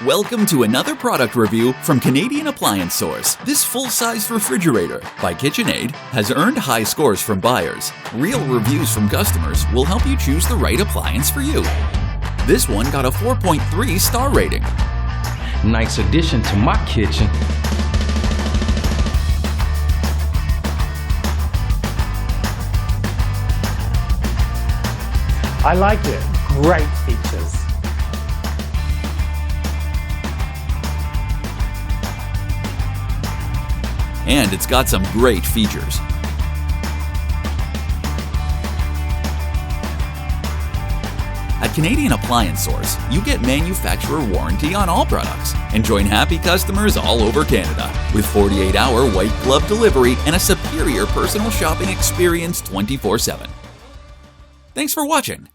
Welcome to another product review from Canadian Appliance Source. This full-size refrigerator by KitchenAid has earned high scores from buyers. Real reviews from customers will help you choose the right appliance for you. This one got a 4.3 star rating. Nice addition to my kitchen. I like it. Great features. And it's got some great features. At Canadian Appliance Source, you get manufacturer warranty on all products and join happy customers all over Canada with 48-hour white glove delivery and a superior personal shopping experience 24/7. Thanks for watching.